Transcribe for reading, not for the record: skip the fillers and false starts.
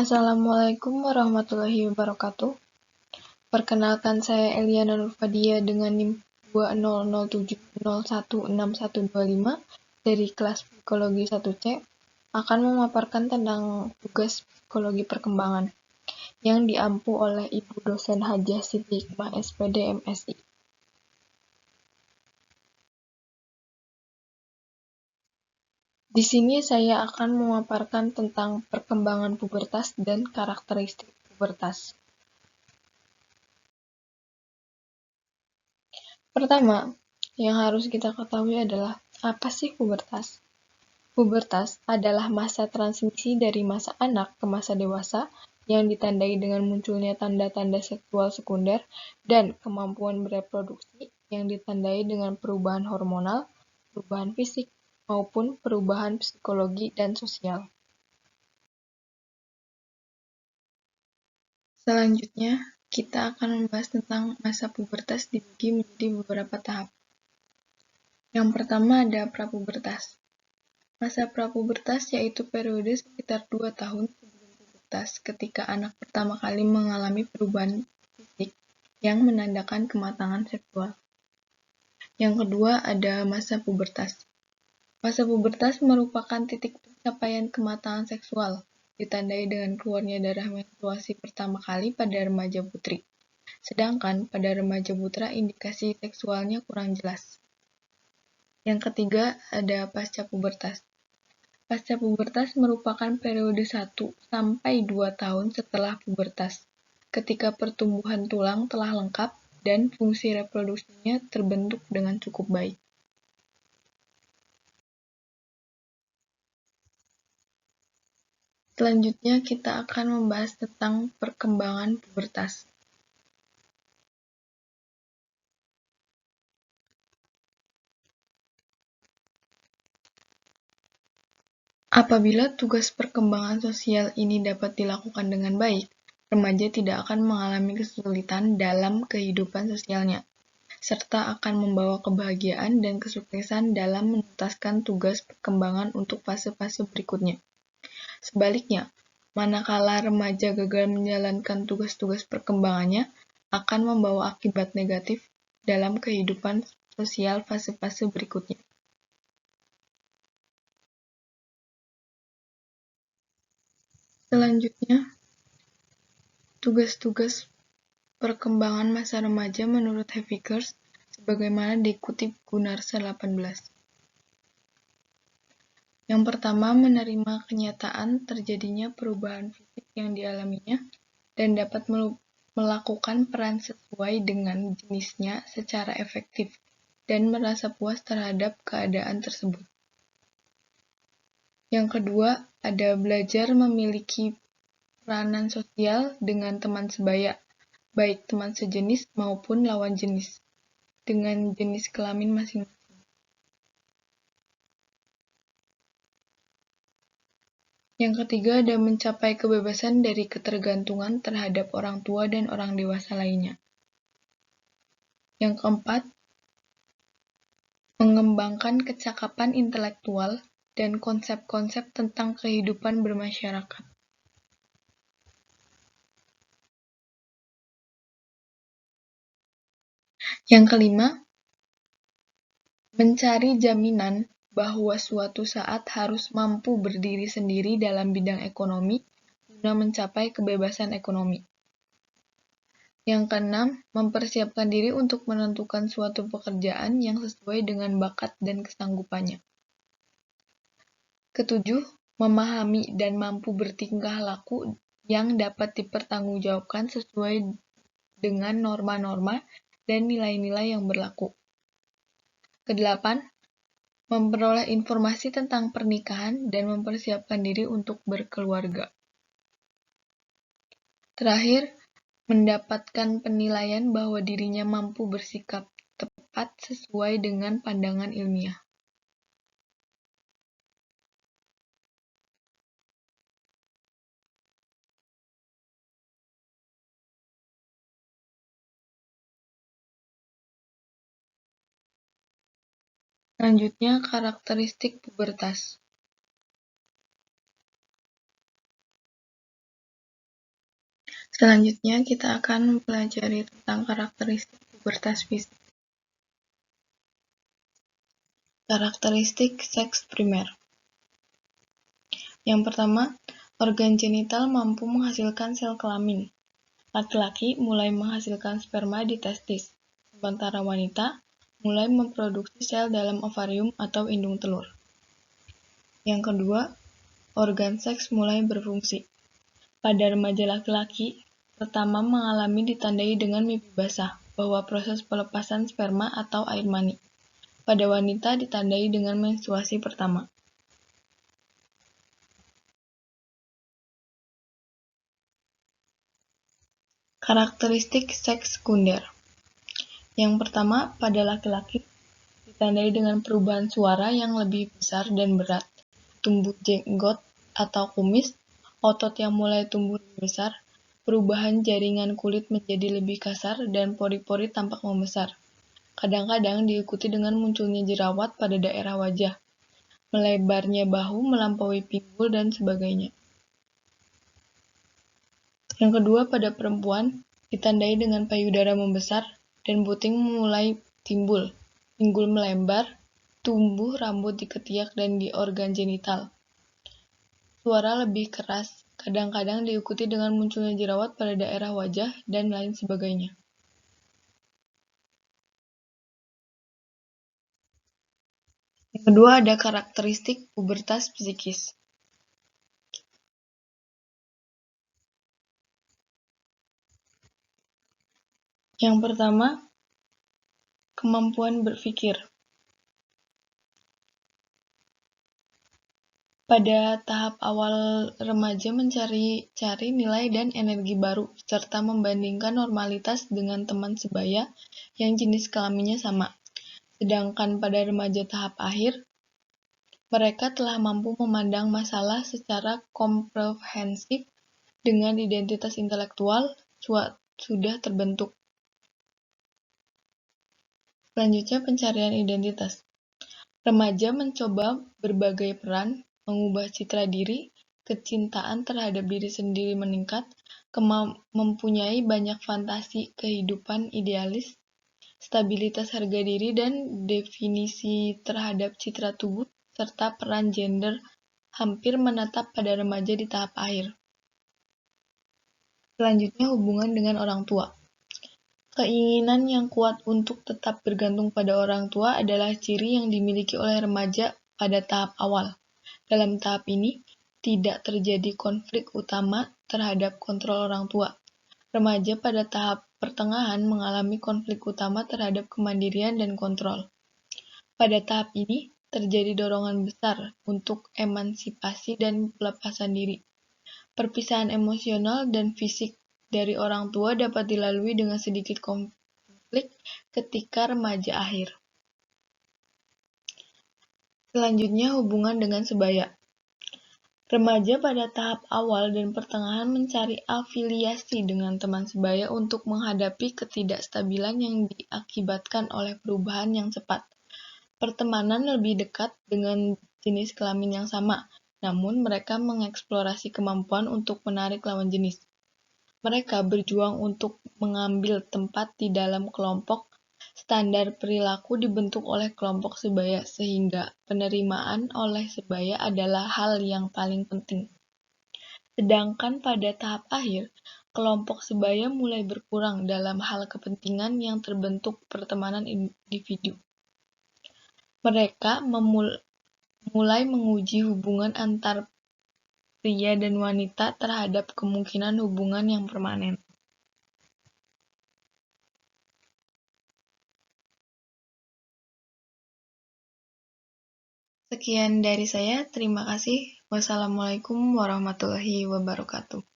Assalamualaikum warahmatullahi wabarakatuh. Perkenalkan saya Eliana Nurfadia dengan NIM 2007016125 dari kelas Psikologi 1C akan memaparkan tentang tugas psikologi perkembangan yang diampu oleh Ibu dosen Hajah Siti Hikmah SPD MSI. Di sini saya akan memaparkan tentang perkembangan pubertas dan karakteristik pubertas. Pertama, yang harus kita ketahui adalah apa sih pubertas? Pubertas adalah masa transmisi dari masa anak ke masa dewasa yang ditandai dengan munculnya tanda-tanda seksual sekunder dan kemampuan bereproduksi yang ditandai dengan perubahan hormonal, perubahan fisik, maupun perubahan psikologi dan sosial. Selanjutnya, kita akan membahas tentang masa pubertas dibagi menjadi beberapa tahap. Yang pertama ada prapubertas. Masa prapubertas yaitu periode sekitar 2 tahun sebelum pubertas ketika anak pertama kali mengalami perubahan fisik yang menandakan kematangan seksual. Yang kedua ada masa pubertas. Masa pubertas merupakan titik pencapaian kematangan seksual, ditandai dengan keluarnya darah menstruasi pertama kali pada remaja putri. Sedangkan pada remaja putra indikasi seksualnya kurang jelas. Yang ketiga ada pasca pubertas. Pasca pubertas merupakan periode 1 sampai 2 tahun setelah pubertas, ketika pertumbuhan tulang telah lengkap dan fungsi reproduksinya terbentuk dengan cukup baik. Selanjutnya kita akan membahas tentang perkembangan pubertas. Apabila tugas perkembangan sosial ini dapat dilakukan dengan baik, remaja tidak akan mengalami kesulitan dalam kehidupan sosialnya, serta akan membawa kebahagiaan dan kesuksesan dalam menuntaskan tugas perkembangan untuk fase-fase berikutnya. Sebaliknya, manakala remaja gagal menjalankan tugas-tugas perkembangannya, akan membawa akibat negatif dalam kehidupan sosial fase-fase berikutnya. Selanjutnya, tugas-tugas perkembangan masa remaja menurut Hevikers sebagaimana dikutip Gunarsa 18. Yang pertama, menerima kenyataan terjadinya perubahan fisik yang dialaminya dan dapat melakukan peran sesuai dengan jenisnya secara efektif dan merasa puas terhadap keadaan tersebut. Yang kedua, ada belajar memiliki peranan sosial dengan teman sebaya, baik teman sejenis maupun lawan jenis, dengan jenis kelamin masing-masing. Yang ketiga ada mencapai kebebasan dari ketergantungan terhadap orang tua dan orang dewasa lainnya. Yang keempat, mengembangkan kecakapan intelektual dan konsep-konsep tentang kehidupan bermasyarakat. Yang kelima, mencari jaminan bahwa suatu saat harus mampu berdiri sendiri dalam bidang ekonomi guna mencapai kebebasan ekonomi. Yang keenam, mempersiapkan diri untuk menentukan suatu pekerjaan yang sesuai dengan bakat dan kesanggupannya. Ketujuh, memahami dan mampu bertingkah laku yang dapat dipertanggungjawabkan sesuai dengan norma-norma dan nilai-nilai yang berlaku. Kedelapan, memperoleh informasi tentang pernikahan dan mempersiapkan diri untuk berkeluarga. Terakhir, mendapatkan penilaian bahwa dirinya mampu bersikap tepat sesuai dengan pandangan ilmiah. Selanjutnya, karakteristik pubertas. Selanjutnya, kita akan mempelajari tentang karakteristik pubertas fisik. Karakteristik seks primer. Yang pertama, organ genital mampu menghasilkan sel kelamin. Laki-laki mulai menghasilkan sperma di testis, sementara wanita mulai memproduksi sel dalam ovarium atau indung telur. Yang kedua, organ seks mulai berfungsi. Pada remaja laki-laki, pertama mengalami ditandai dengan mimpi basah, bahwa proses pelepasan sperma atau air mani. Pada wanita ditandai dengan menstruasi pertama. Karakteristik seks sekunder. Yang pertama, pada laki-laki ditandai dengan perubahan suara yang lebih besar dan berat, tumbuh jenggot atau kumis, otot yang mulai tumbuh lebih besar, perubahan jaringan kulit menjadi lebih kasar, dan pori-pori tampak membesar. Kadang-kadang diikuti dengan munculnya jerawat pada daerah wajah, melebarnya bahu melampaui pinggul, dan sebagainya. Yang kedua, pada perempuan ditandai dengan payudara membesar dan puting mulai timbul, pinggul melebar, tumbuh rambut di ketiak dan di organ genital. Suara lebih keras, kadang-kadang diikuti dengan munculnya jerawat pada daerah wajah, dan lain sebagainya. Yang kedua, ada karakteristik pubertas psikis. Yang pertama, kemampuan berpikir. Pada tahap awal, remaja mencari nilai dan energi baru, serta membandingkan normalitas dengan teman sebaya yang jenis kelaminnya sama. Sedangkan pada remaja tahap akhir, mereka telah mampu memandang masalah secara komprehensif dengan identitas intelektual sudah terbentuk. Selanjutnya, pencarian identitas. Remaja mencoba berbagai peran, mengubah citra diri, kecintaan terhadap diri sendiri meningkat, mempunyai banyak fantasi kehidupan idealis, stabilitas harga diri dan definisi terhadap citra tubuh, serta peran gender hampir menetap pada remaja di tahap akhir. Selanjutnya, hubungan dengan orang tua. Keinginan yang kuat untuk tetap bergantung pada orang tua adalah ciri yang dimiliki oleh remaja pada tahap awal. Dalam tahap ini, tidak terjadi konflik utama terhadap kontrol orang tua. Remaja pada tahap pertengahan mengalami konflik utama terhadap kemandirian dan kontrol. Pada tahap ini, terjadi dorongan besar untuk emansipasi dan pelepasan diri. Perpisahan emosional dan fisik dari orang tua dapat dilalui dengan sedikit konflik ketika remaja akhir. Selanjutnya, hubungan dengan sebaya. Remaja pada tahap awal dan pertengahan mencari afiliasi dengan teman sebaya untuk menghadapi ketidakstabilan yang diakibatkan oleh perubahan yang cepat. Pertemanan lebih dekat dengan jenis kelamin yang sama, namun mereka mengeksplorasi kemampuan untuk menarik lawan jenis. Mereka berjuang untuk mengambil tempat di dalam kelompok. Standar perilaku dibentuk oleh kelompok sebaya, sehingga penerimaan oleh sebaya adalah hal yang paling penting. Sedangkan pada tahap akhir, kelompok sebaya mulai berkurang dalam hal kepentingan yang terbentuk pertemanan individu. Mereka mulai menguji hubungan antar pria dan wanita terhadap kemungkinan hubungan yang permanen. Sekian dari saya, terima kasih. Wassalamualaikum warahmatullahi wabarakatuh.